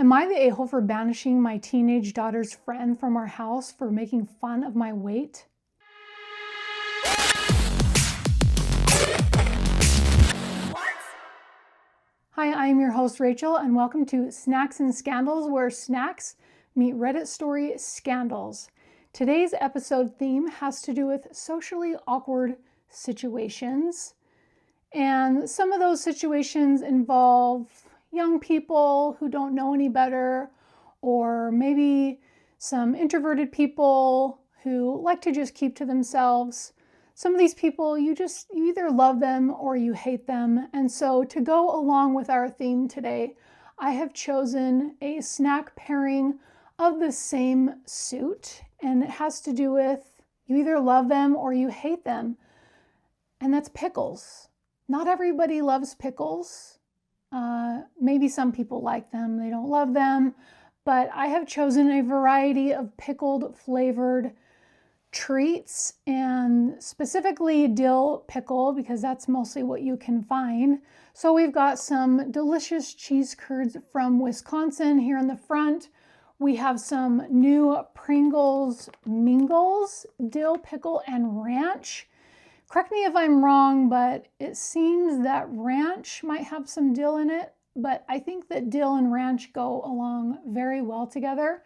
Am I the a-hole for banishing my teenage daughter's friend from our house for making fun of my weight? Hi, I'm your host Rachel, and welcome to Snacks and Scandals, where snacks meet Reddit story scandals. Today's episode theme has to do with socially awkward situations. And some of those situations involve young people who don't know any better, or maybe some introverted people who like to just keep to themselves. Some of these people, you either love them or you hate them. And so to go along with our theme today, I have chosen a snack pairing of the same suit. And it has to do with you either love them or you hate them. And that's pickles. Not everybody loves pickles. Maybe some people like them, they don't love them. But I have chosen a variety of pickled flavored treats, and specifically dill pickle, because that's mostly what you can find. So we've got some delicious cheese curds from Wisconsin here in the front. We have some new Pringles Mingles, dill pickle and ranch. Correct me if I'm wrong, but it seems that ranch might have some dill in it, but I think that dill and ranch go along very well together.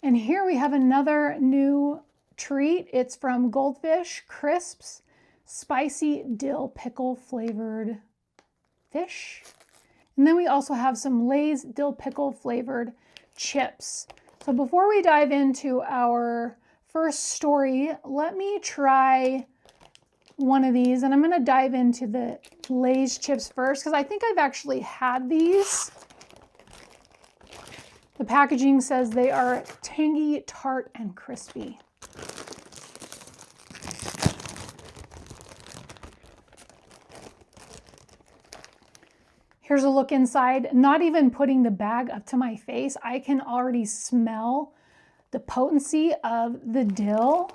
And here we have another new treat. It's from Goldfish, crisps, spicy dill pickle flavored fish. And then we also have some Lay's dill pickle flavored chips. So before we dive into our first story, let me try one of these, and I'm going to dive into the Lay's chips first because I think I've actually had these. The packaging says they are tangy, tart, and crispy. Here's a look inside. Not even putting the bag up to my face, I can already smell the potency of the dill.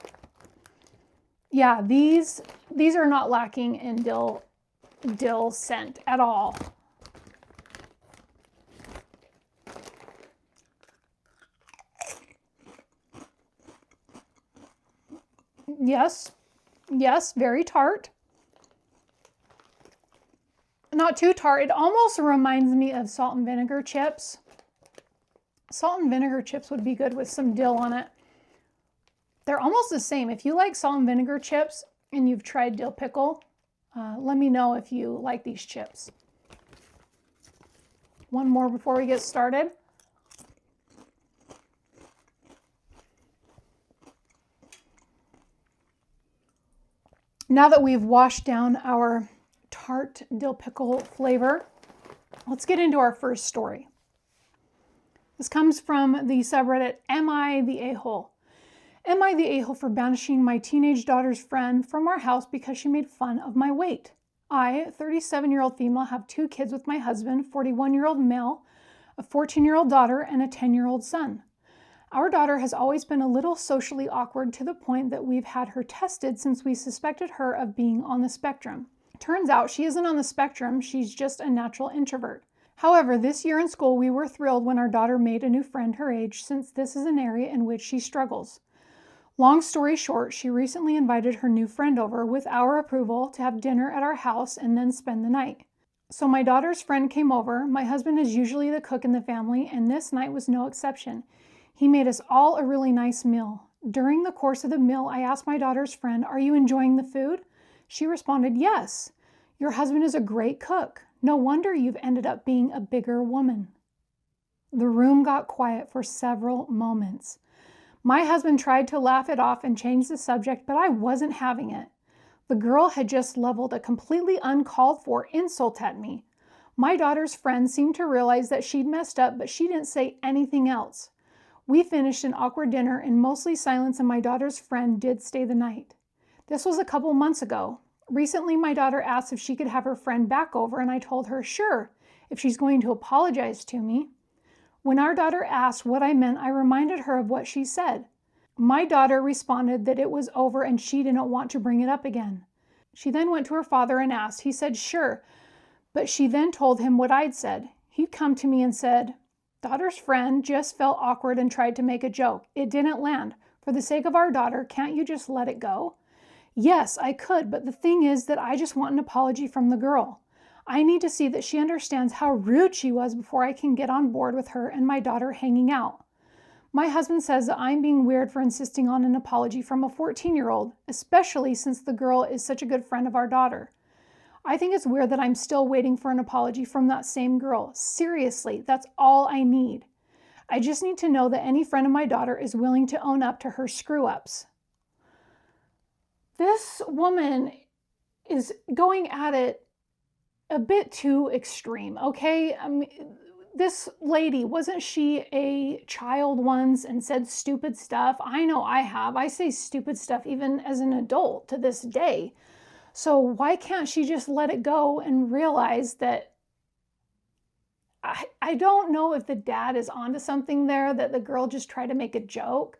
Yeah, these are not lacking in dill scent at all. Yes, very tart. Not too tart. It almost reminds me of salt and vinegar chips. Salt and vinegar chips would be good with some dill on it. They're almost the same. If you like salt and vinegar chips and you've tried dill pickle, let me know if you like these chips. One more before we get started. Now that we've washed down our tart dill pickle flavor, let's get into our first story. This comes from the subreddit, Am I the A-hole? Am I the a-hole for banishing my teenage daughter's friend from our house because she made fun of my weight? I, 37-year-old female, have 2 kids with my husband, 41-year-old male, a 14-year-old daughter, and a 10-year-old son. Our daughter has always been a little socially awkward to the point that we've had her tested since we suspected her of being on the spectrum. Turns out she isn't on the spectrum, she's just a natural introvert. However, this year in school, we were thrilled when our daughter made a new friend her age, since this is an area in which she struggles. Long story short, she recently invited her new friend over with our approval to have dinner at our house and then spend the night. So my daughter's friend came over. My husband is usually the cook in the family, and this night was no exception. He made us all a really nice meal. During the course of the meal, I asked my daughter's friend, "Are you enjoying the food?" She responded, "Yes. Your husband is a great cook. No wonder you've ended up being a bigger woman." The room got quiet for several moments. My husband tried to laugh it off and change the subject, but I wasn't having it. The girl had just leveled a completely uncalled for insult at me. My daughter's friend seemed to realize that she'd messed up, but she didn't say anything else. We finished an awkward dinner in mostly silence, and my daughter's friend did stay the night. This was a couple months ago. Recently, my daughter asked if she could have her friend back over, and I told her, sure, if she's going to apologize to me. When our daughter asked what I meant, I reminded her of what she said. My daughter responded that it was over and she didn't want to bring it up again. She then went to her father and asked. He said, sure, but she then told him what I'd said. He'd come to me and said, Daughter's friend just felt awkward and tried to make a joke. It didn't land. For the sake of our daughter, can't you just let it go? Yes, I could, but the thing is that I just want an apology from the girl. I need to see that she understands how rude she was before I can get on board with her and my daughter hanging out. My husband says that I'm being weird for insisting on an apology from a 14-year-old, especially since the girl is such a good friend of our daughter. I think it's weird that I'm still waiting for an apology from that same girl. Seriously, that's all I need. I just need to know that any friend of my daughter is willing to own up to her screw-ups. This woman is going at it a bit too extreme, okay? I mean, this lady, wasn't she a child once and said stupid stuff? I know I have. I say stupid stuff even as an adult to this day. So why can't she just let it go and realize that I don't know if the dad is onto something there, that the girl just tried to make a joke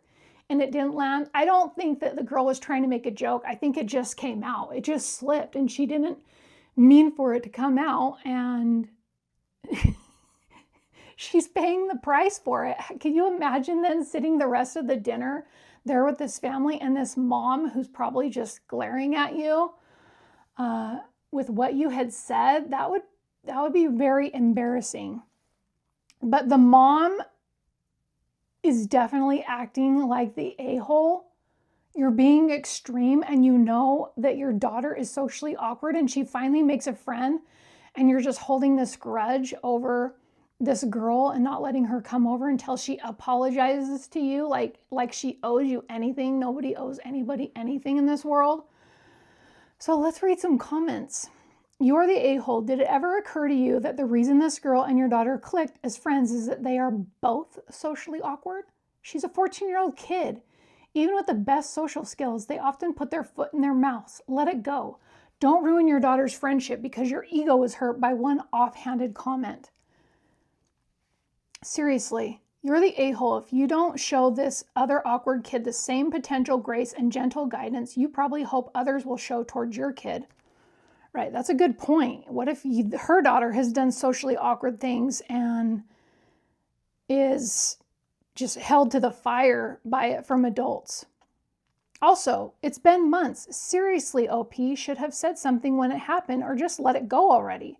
and it didn't land. I don't think that the girl was trying to make a joke. I think it just came out. It just slipped and she didn't mean for it to come out, and she's paying the price for it. Can you imagine then sitting the rest of the dinner there with this family and this mom who's probably just glaring at you with what you had said? That would be very embarrassing. But the mom is definitely acting like the a-hole. You're being extreme and you know that your daughter is socially awkward and she finally makes a friend and you're just holding this grudge over this girl and not letting her come over until she apologizes to you like she owes you anything. Nobody owes anybody anything in this world. So let's read some comments. You're the a-hole. Did it ever occur to you that the reason this girl and your daughter clicked as friends is that they are both socially awkward? She's a 14-year-old kid. Even with the best social skills, they often put their foot in their mouths. Let it go. Don't ruin your daughter's friendship because your ego was hurt by one offhanded comment. Seriously, you're the a-hole. If you don't show this other awkward kid the same potential grace and gentle guidance you probably hope others will show towards your kid. Right, that's a good point. What if her daughter has done socially awkward things and is just held to the fire by it from adults? Also, it's been months. Seriously, OP should have said something when it happened or just let it go already.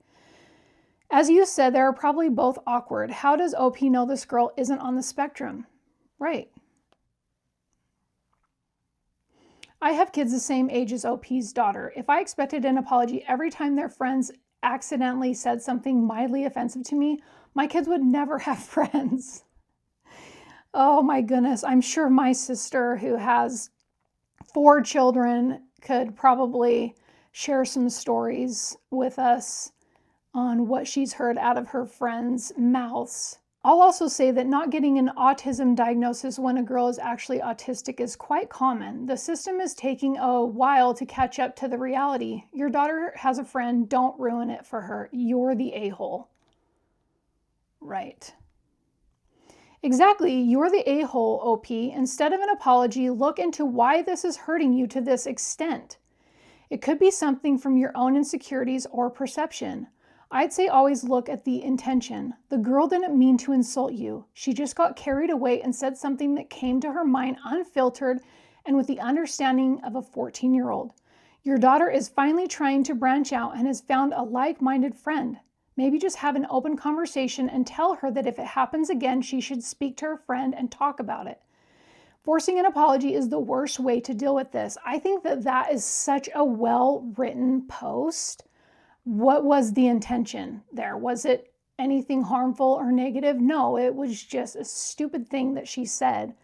As you said, they're probably both awkward. How does OP know this girl isn't on the spectrum? Right. I have kids the same age as OP's daughter. If I expected an apology every time their friends accidentally said something mildly offensive to me, my kids would never have friends. Oh my goodness. I'm sure my sister, who has 4 children, could probably share some stories with us on what she's heard out of her friends' mouths. I'll also say that not getting an autism diagnosis when a girl is actually autistic is quite common. The system is taking a while to catch up to the reality. Your daughter has a friend. Don't ruin it for her. You're the a-hole. Right. Exactly. You're the a-hole, OP. Instead of an apology, look into why this is hurting you to this extent. It could be something from your own insecurities or perception. I'd say always look at the intention. The girl didn't mean to insult you. She just got carried away and said something that came to her mind unfiltered and with the understanding of a 14-year-old. Your daughter is finally trying to branch out and has found a like-minded friend. Maybe just have an open conversation and tell her that if it happens again, she should speak to her friend and talk about it. Forcing an apology is the worst way to deal with this. I think that is such a well-written post. What was the intention there? Was it anything harmful or negative? No, it was just a stupid thing that she said,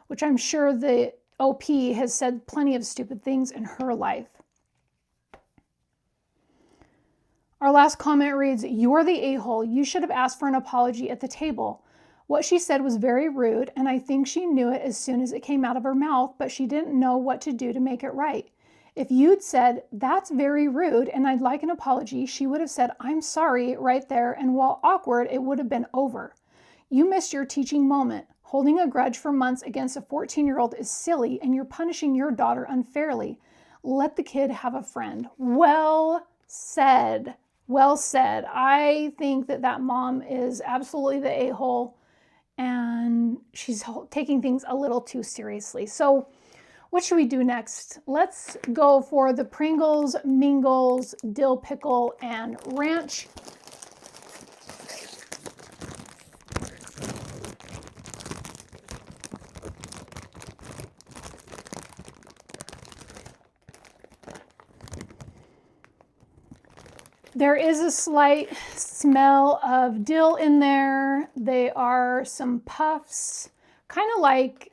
which I'm sure the OP has said plenty of stupid things in her life. Our last comment reads, "You're the a-hole. You should have asked for an apology at the table. What she said was very rude, and I think she knew it as soon as it came out of her mouth, but she didn't know what to do to make it right. If you'd said, 'That's very rude and I'd like an apology,' she would have said, 'I'm sorry,' right there, and while awkward, it would have been over. You missed your teaching moment. Holding a grudge for months against a 14-year-old is silly, and you're punishing your daughter unfairly. Let the kid have a friend." Well said. Well said. I think that mom is absolutely the a-hole. and she's taking things a little too seriously. So what should we do next? Let's go for the Pringles, Mingles, dill pickle, and ranch. There is a slight smell of dill in there. They are some puffs, kind of like,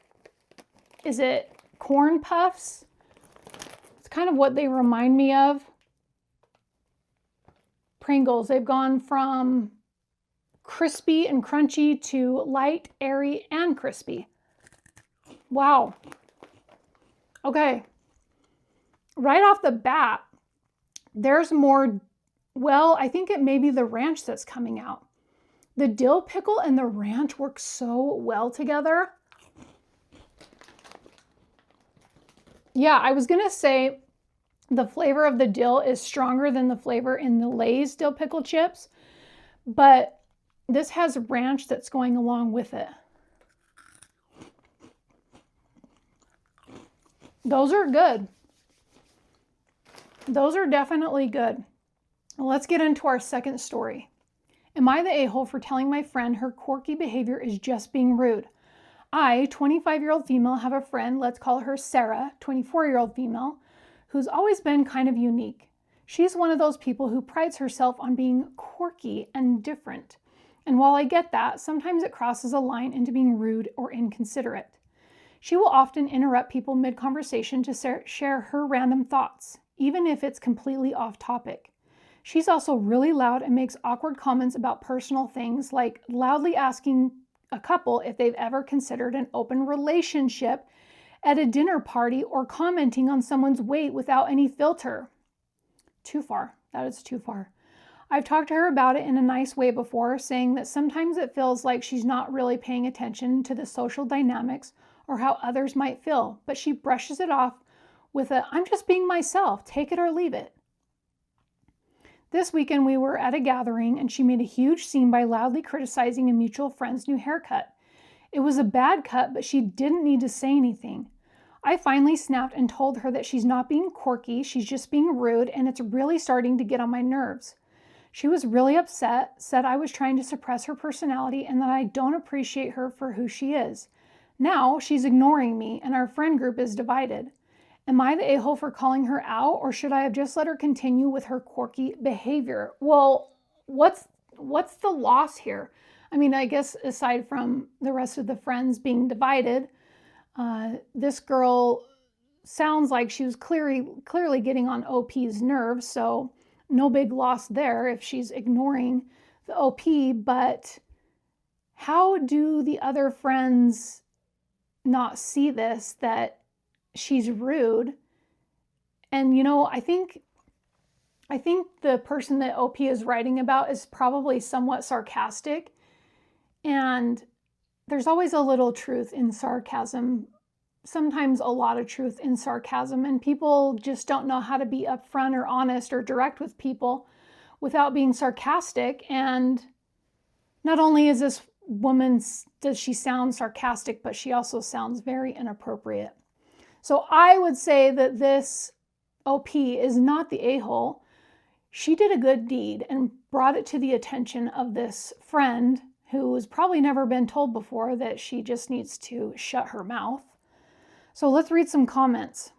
is it corn puffs? It's kind of what they remind me of. Pringles, they've gone from crispy and crunchy to light, airy, and crispy. Wow. Okay. Right off the bat, there's more. Well, I think it may be the ranch that's coming out. The dill pickle and the ranch work so well together. Yeah, I was going to say the flavor of the dill is stronger than the flavor in the Lay's dill pickle chips, but this has ranch that's going along with it. Those are good. Those are definitely good. Let's get into our second story. Am I the a-hole for telling my friend her quirky behavior is just being rude? I, 25-year-old female, have a friend, let's call her Sarah, 24-year-old female, who's always been kind of unique. She's one of those people who prides herself on being quirky and different. And while I get that, sometimes it crosses a line into being rude or inconsiderate. She will often interrupt people mid-conversation to share her random thoughts, even if it's completely off topic. She's also really loud and makes awkward comments about personal things, like loudly asking a couple if they've ever considered an open relationship at a dinner party or commenting on someone's weight without any filter. Too far. That is too far. I've talked to her about it in a nice way before, saying that sometimes it feels like she's not really paying attention to the social dynamics or how others might feel, but she brushes it off with a, I'm just being myself, take it or leave it. This weekend we were at a gathering and she made a huge scene by loudly criticizing a mutual friend's new haircut. It was a bad cut, but she didn't need to say anything. I finally snapped and told her that she's not being quirky, she's just being rude, and it's really starting to get on my nerves. She was really upset, said I was trying to suppress her personality and that I don't appreciate her for who she is. Now she's ignoring me and our friend group is divided. Am I the a-hole for calling her out, or should I have just let her continue with her quirky behavior? Well, what's the loss here? I mean, I guess aside from the rest of the friends being divided, this girl sounds like she was clearly getting on OP's nerves, so no big loss there if she's ignoring the OP, but how do the other friends not see this, that she's rude? And I think the person that OP is writing about is probably somewhat sarcastic, and there's always a little truth in sarcasm, sometimes a lot of truth in sarcasm, and people just don't know how to be upfront or honest or direct with people without being sarcastic. And not only is this woman, does she sound sarcastic, but she also sounds very inappropriate. So I would say that this OP is not the a-hole. She did a good deed and brought it to the attention of this friend who has probably never been told before that she just needs to shut her mouth. So let's read some comments.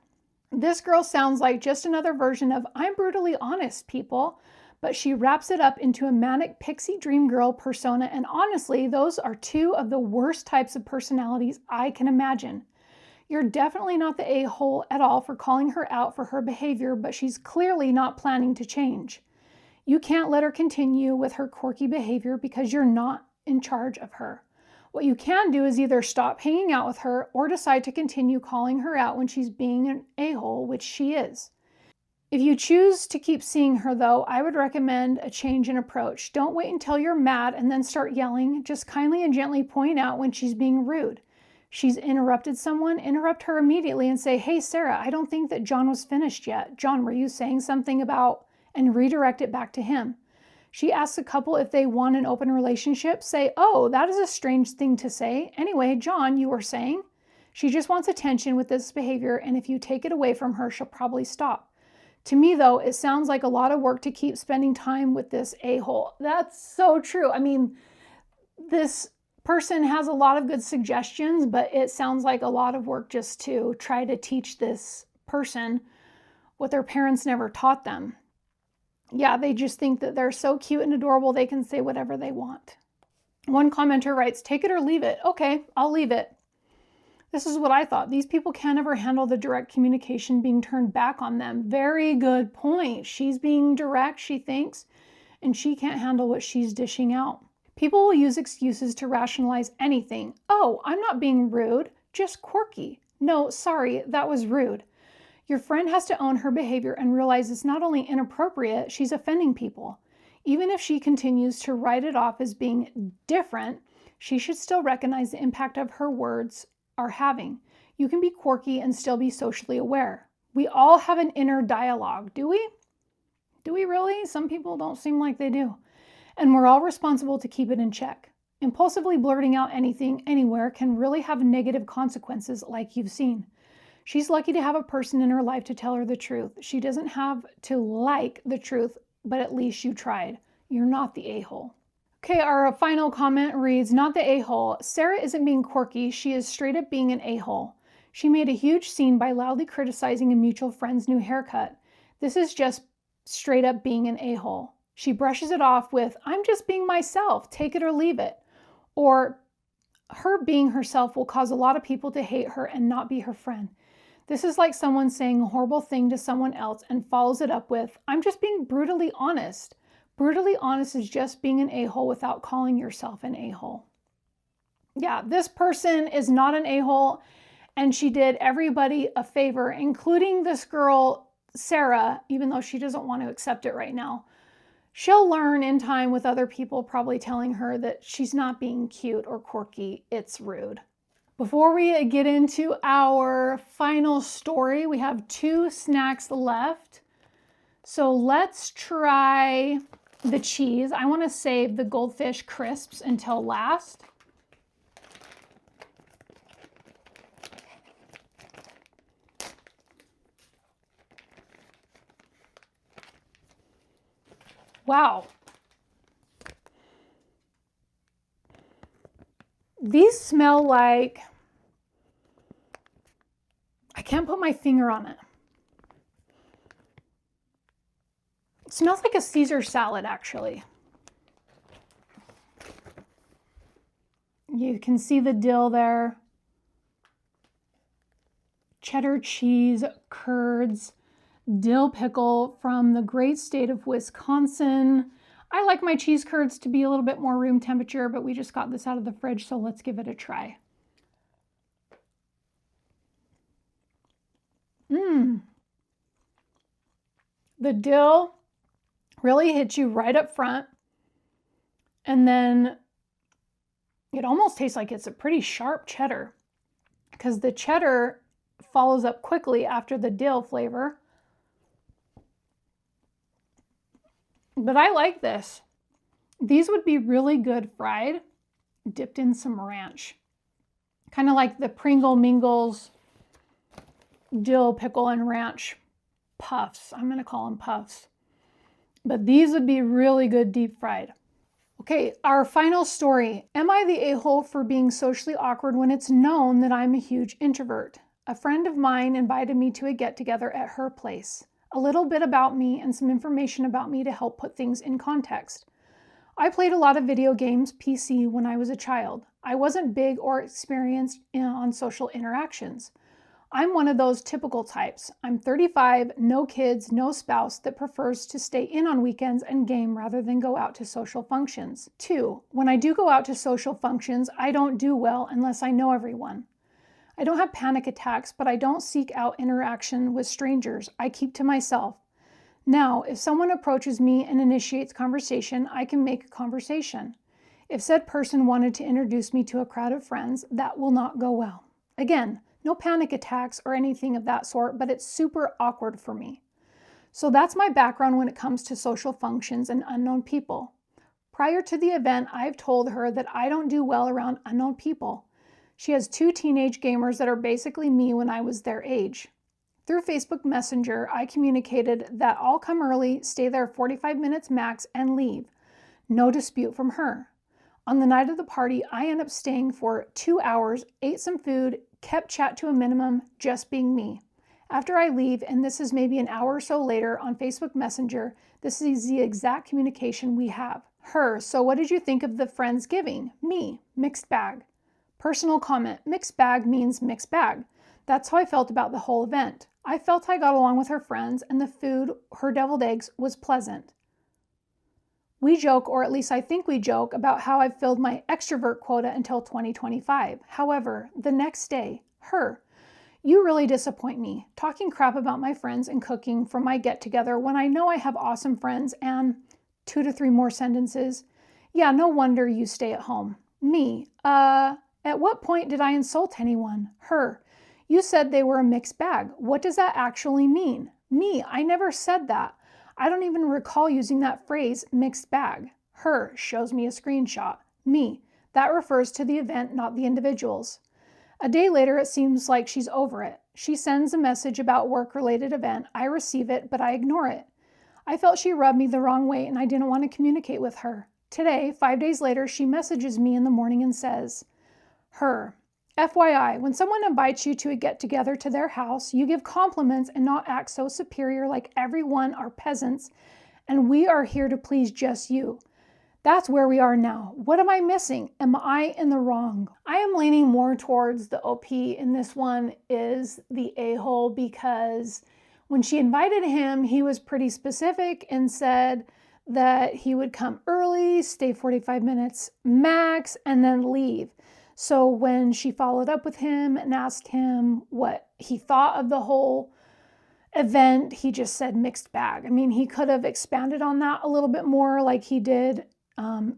This girl sounds like just another version of I'm brutally honest, people, but she wraps it up into a manic pixie dream girl persona, and honestly, those are two of the worst types of personalities I can imagine. You're definitely not the a-hole at all for calling her out for her behavior, but she's clearly not planning to change. You can't let her continue with her quirky behavior because you're not in charge of her. What you can do is either stop hanging out with her or decide to continue calling her out when she's being an a-hole, which she is. If you choose to keep seeing her, though, I would recommend a change in approach. Don't wait until you're mad and then start yelling. Just kindly and gently point out when she's being rude. She's interrupted someone, interrupt her immediately and say, hey, Sarah, I don't think that John was finished yet. John, were you saying something about, and redirect it back to him. She asks a couple if they want an open relationship. Say, oh, that is a strange thing to say. Anyway, John, you were saying? She just wants attention with this behavior, and if you take it away from her, she'll probably stop. To me, though, it sounds like a lot of work to keep spending time with this a-hole. That's so true. I mean, this person has a lot of good suggestions, but it sounds like a lot of work just to try to teach this person what their parents never taught them. Yeah, they just think that they're so cute and adorable, they can say whatever they want. One commenter writes, take it or leave it. Okay, I'll leave it. This is what I thought. These people can't ever handle the direct communication being turned back on them. Very good point. She's being direct, she thinks, and she can't handle what she's dishing out. People will use excuses to rationalize anything. Oh, I'm not being rude, just quirky. No, sorry, that was rude. Your friend has to own her behavior and realize it's not only inappropriate, she's offending people. Even if she continues to write it off as being different, she should still recognize the impact of her words are having. You can be quirky and still be socially aware. We all have an inner dialogue, do we? Do we really? Some people don't seem like they do. And we're all responsible to keep it in check. Impulsively blurting out anything, anywhere can really have negative consequences like you've seen. She's lucky to have a person in her life to tell her the truth. She doesn't have to like the truth, but at least you tried. You're not the a-hole. Okay, our final comment reads, not the a-hole. Sarah isn't being quirky. She is straight up being an a-hole. She made a huge scene by loudly criticizing a mutual friend's new haircut. This is just straight up being an a-hole. She brushes it off with, I'm just being myself. Take it or leave it. Or her being herself will cause a lot of people to hate her and not be her friend. This is like someone saying a horrible thing to someone else and follows it up with, I'm just being brutally honest. Brutally honest is just being an a-hole without calling yourself an a-hole. Yeah, this person is not an a-hole, and she did everybody a favor, including this girl, Sarah, even though she doesn't want to accept it right now. She'll learn in time with other people probably telling her that she's not being cute or quirky. It's rude. Before we get into our final story, we have 2 snacks left. So let's try the cheese. I want to save the Goldfish crisps until last. Wow. These smell like, I can't put my finger on it. It smells like a Caesar salad, actually. You can see the dill there. Cheddar cheese, curds, dill pickle from the great state of Wisconsin. I like my cheese curds to be a little bit more room temperature, but we just got this out of the fridge, so let's give it a try. The dill really hits you right up front, and then it almost tastes like it's a pretty sharp cheddar because the cheddar follows up quickly after the dill flavor. But I like this. These would be really good fried, dipped in some ranch. Kind of like the Pringle Mingles dill, pickle, and ranch puffs. I'm going to call them puffs. But these would be really good deep fried. Okay, our final story. Am I the a-hole for being socially awkward when it's known that I'm a huge introvert? A friend of mine invited me to a get-together at her place. A little bit about me and some information about me to help put things in context. I played a lot of video games, PC, when I was a child. I wasn't big or experienced on social interactions. I'm one of those typical types. I'm 35, no kids, no spouse, that prefers to stay in on weekends and game rather than go out to social functions. 2, when I do go out to social functions, I don't do well unless I know everyone. I don't have panic attacks, but I don't seek out interaction with strangers. I keep to myself. Now, if someone approaches me and initiates conversation, I can make a conversation. If said person wanted to introduce me to a crowd of friends, that will not go well. Again, no panic attacks or anything of that sort, but it's super awkward for me. So that's my background when it comes to social functions and unknown people. Prior to the event, I've told her that I don't do well around unknown people. She has 2 teenage gamers that are basically me when I was their age. Through Facebook Messenger, I communicated that I'll come early, stay there 45 minutes max, and leave. No dispute from her. On the night of the party, I end up staying for 2 hours, ate some food, kept chat to a minimum, just being me. After I leave, and this is maybe an hour or so later on Facebook Messenger, this is the exact communication we have. Her, so what did you think of the Friendsgiving? Me, mixed bag. Personal comment, mixed bag means mixed bag. That's how I felt about the whole event. I felt I got along with her friends, and the food, her deviled eggs, was pleasant. We joke, or at least I think we joke, about how I've filled my extrovert quota until 2025. However, the next day, her, you really disappoint me, talking crap about my friends and cooking for my get-together when I know I have awesome friends, and 2 to 3 more sentences. Yeah, no wonder you stay at home. Me, at what point did I insult anyone? Her, you said they were a mixed bag. What does that actually mean? Me, I never said that. I don't even recall using that phrase, mixed bag. Her, shows me a screenshot. Me, that refers to the event, not the individuals. A day later, it seems like she's over it. She sends a message about work-related event. I receive it, but I ignore it. I felt she rubbed me the wrong way and I didn't want to communicate with her. Today, 5 days later, she messages me in the morning and says, her, FYI, when someone invites you to a get-together to their house, you give compliments and not act so superior like everyone are peasants and we are here to please just you. That's where we are now. What am I missing? Am I in the wrong? I am leaning more towards the OP in this one is the a-hole, because when she invited him, he was pretty specific and said that he would come early, stay 45 minutes max, and then leave. So when she followed up with him and asked him what he thought of the whole event, he just said mixed bag. I mean, he could have expanded on that a little bit more like he did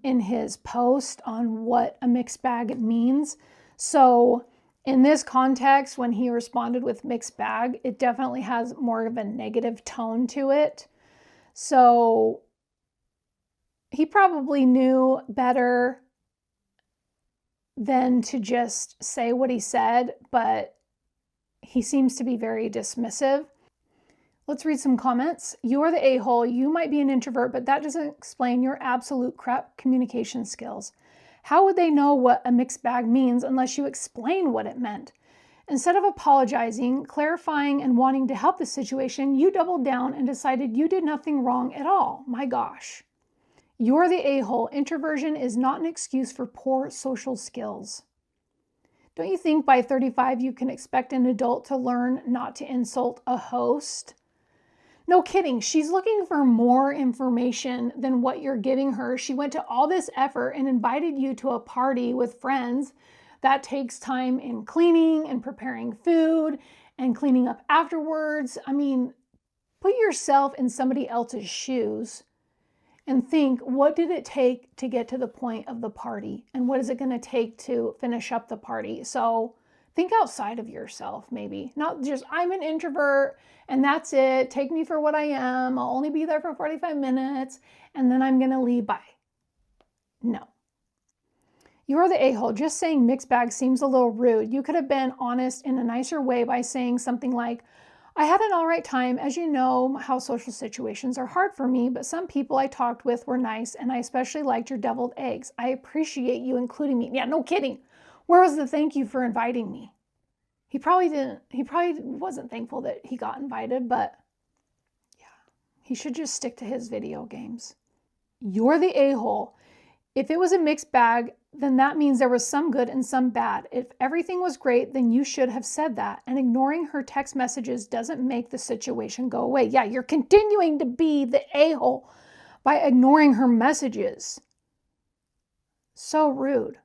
in his post on what a mixed bag means. So in this context, when he responded with mixed bag, it definitely has more of a negative tone to it. So he probably knew better than to just say what he said, but he seems to be very dismissive. Let's read some comments. You're the a-hole. You might be an introvert, but that doesn't explain your absolute crap communication skills. How would they know what a mixed bag means unless you explain what it meant? Instead of apologizing, clarifying, and wanting to help the situation, you doubled down and decided you did nothing wrong at all. My gosh. You're the a-hole. Introversion is not an excuse for poor social skills. Don't you think by 35 you can expect an adult to learn not to insult a host? No kidding. She's looking for more information than what you're giving her. She went to all this effort and invited you to a party with friends. That takes time in cleaning and preparing food and cleaning up afterwards. I mean, put yourself in somebody else's shoes and think, what did it take to get to the point of the party? And what is it going to take to finish up the party? So think outside of yourself, maybe. Not just, I'm an introvert and that's it. Take me for what I am. I'll only be there for 45 minutes and then I'm going to leave. Bye. No. You're the a-hole. Just saying mixed bag seems a little rude. You could have been honest in a nicer way by saying something like, I had an all right time. As you know, how social situations are hard for me, but some people I talked with were nice and I especially liked your deviled eggs. I appreciate you including me. Yeah, no kidding. Where was the thank you for inviting me? He probably wasn't thankful that he got invited, but yeah, he should just stick to his video games. You're the a-hole. If it was a mixed bag, then that means there was some good and some bad. If everything was great, then you should have said that. And ignoring her text messages doesn't make the situation go away. Yeah, you're continuing to be the a-hole by ignoring her messages. So rude.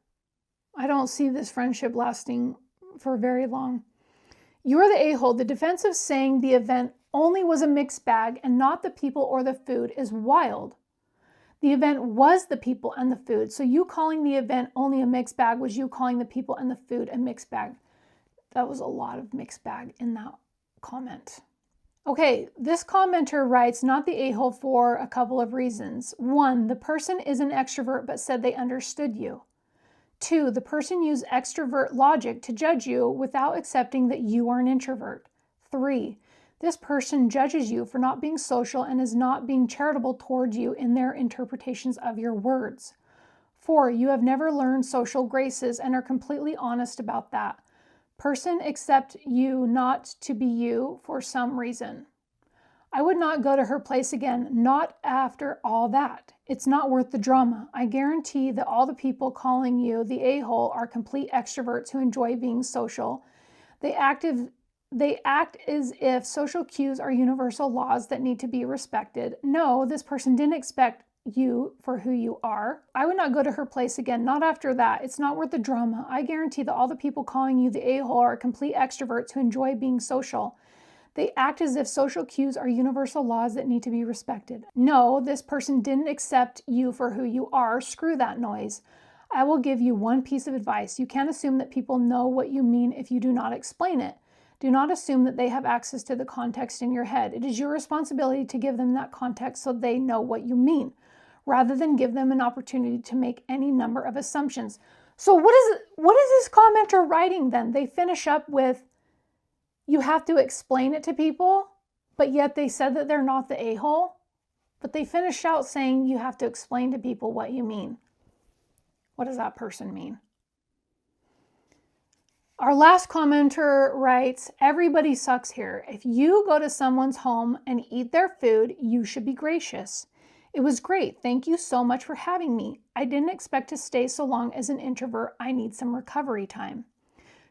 I don't see this friendship lasting for very long. You're the a-hole. The defense of saying the event only was a mixed bag and not the people or the food is wild. The event was the people and the food. So you calling the event only a mixed bag was you calling the people and the food a mixed bag. That was a lot of mixed bag in that comment. Okay, this commenter writes, not the a-hole for a couple of reasons. 1, the person is an extrovert but said they understood you. 2, the person used extrovert logic to judge you without accepting that you are an introvert. 3, this person judges you for not being social and is not being charitable towards you in their interpretations of your words. 4, you have never learned social graces and are completely honest about that. Person accept you not to be you for some reason. I would not go to her place again, not after all that. It's not worth the drama. I guarantee that all the people calling you the a-hole are complete extroverts who enjoy being social. They act as if social cues are universal laws that need to be respected. No, this person didn't expect you for who you are. I would not go to her place again, not after that. It's not worth the drama. I guarantee that all the people calling you the a-hole are complete extroverts who enjoy being social. They act as if social cues are universal laws that need to be respected. No, this person didn't accept you for who you are. Screw that noise. I will give you one piece of advice. You can't assume that people know what you mean if you do not explain it. Do not assume that they have access to the context in your head. It is your responsibility to give them that context so they know what you mean, rather than give them an opportunity to make any number of assumptions. So what is this commenter writing then? They finish up with, you have to explain it to people, but yet they said that they're not the a-hole. But they finished out saying you have to explain to people what you mean. What does that person mean? Our last commenter writes, everybody sucks here. If you go to someone's home and eat their food, you should be gracious. It was great. Thank you so much for having me. I didn't expect to stay so long as an introvert. I need some recovery time.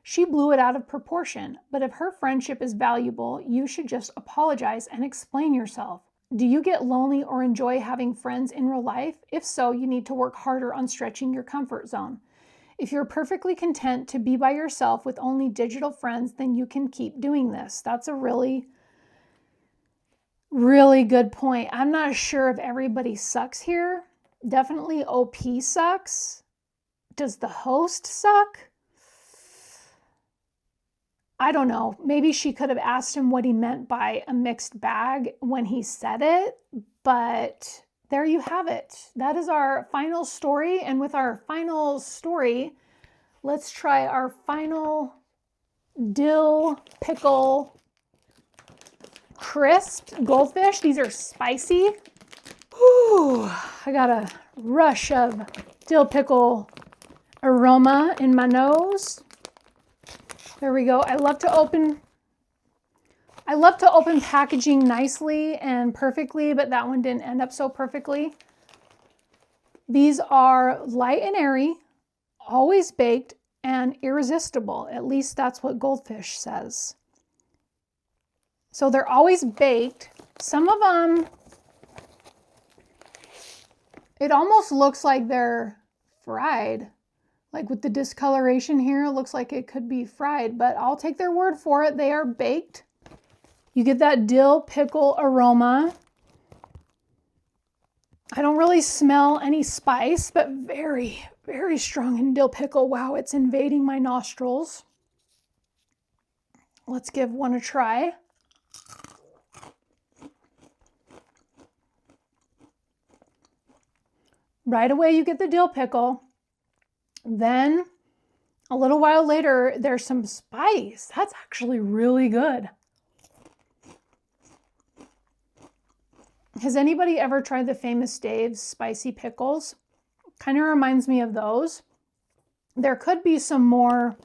She blew it out of proportion, but if her friendship is valuable, you should just apologize and explain yourself. Do you get lonely or enjoy having friends in real life? If so, you need to work harder on stretching your comfort zone. If you're perfectly content to be by yourself with only digital friends, then you can keep doing this. That's a really, really good point. I'm not sure if everybody sucks here. Definitely OP sucks. Does the host suck? I don't know. Maybe she could have asked him what he meant by a mixed bag when he said it, but there you have it. That is our final story. And with our final story, let's try our final dill pickle crisp goldfish. These are spicy. Ooh, I got a rush of dill pickle aroma in my nose. There we go. I love to open packaging nicely and perfectly, but that one didn't end up so perfectly. These are light and airy, always baked, and irresistible. At least that's what Goldfish says. So they're always baked. Some of them, it almost looks like they're fried. Like with the discoloration here, it looks like it could be fried, but I'll take their word for it. They are baked. You get that dill pickle aroma. I don't really smell any spice, but very, very strong in dill pickle. Wow, it's invading my nostrils. Let's give one a try. Right away, you get the dill pickle. Then a little while later, there's some spice. That's actually really good. Has anybody ever tried the Famous Dave's spicy pickles? Kind of reminds me of those. There could be some more.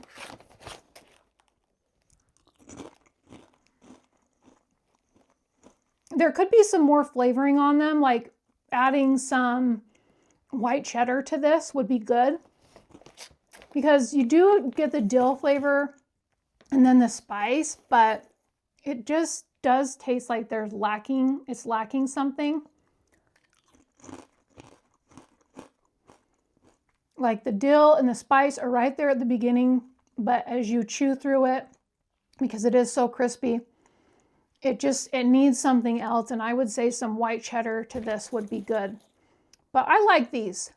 There could be some more flavoring on them, like adding some white cheddar to this would be good. Because you do get the dill flavor and then the spice, but it just does taste like it's lacking something. Like the dill and the spice are right there at the beginning, but as you chew through it, because it is so crispy, it needs something else, and I would say some white cheddar to this would be good. But I like these.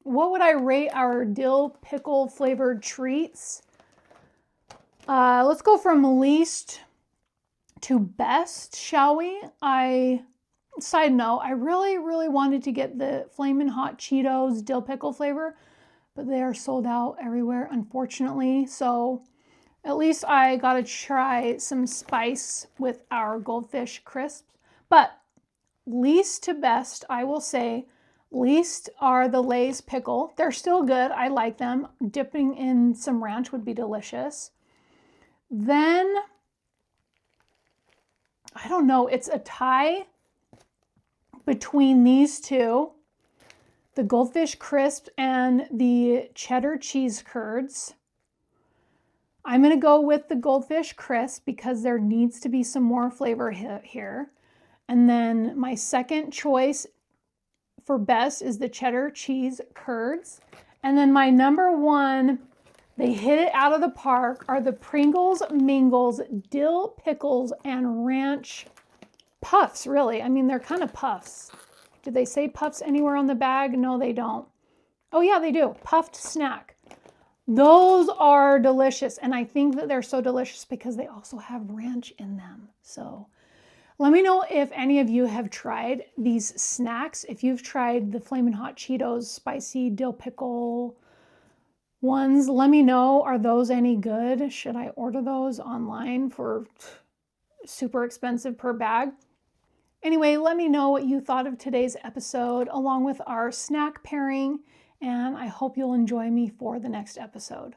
What would I rate our dill pickle flavored treats? Let's go from least to best, shall we? Side note, I really wanted to get the Flamin' Hot Cheetos dill pickle flavor, but they are sold out everywhere, unfortunately. So at least I got to try some spice with our Goldfish crisps. But least to best, I will say, least are the Lay's pickle. They're still good. I like them. Dipping in some ranch would be delicious. Then, I don't know, it's a tie between these two, the Goldfish crisp and the cheddar cheese curds. I'm going to go with the Goldfish crisp because there needs to be some more flavor here. And then my second choice for best is the cheddar cheese curds. And then my number one, they hit it out of the park, are the Pringles Mingles dill pickles and ranch puffs, really. I mean, they're kind of puffs. Did they say puffs anywhere on the bag? No, they don't. Oh yeah, they do. Puffed snack. Those are delicious. And I think that they're so delicious because they also have ranch in them. So let me know if any of you have tried these snacks. If you've tried the Flamin' Hot Cheetos spicy dill pickle ones, let me know. Are those any good? Should I order those online for super expensive per bag? Anyway, let me know what you thought of today's episode along with our snack pairing, and I hope you'll enjoy me for the next episode.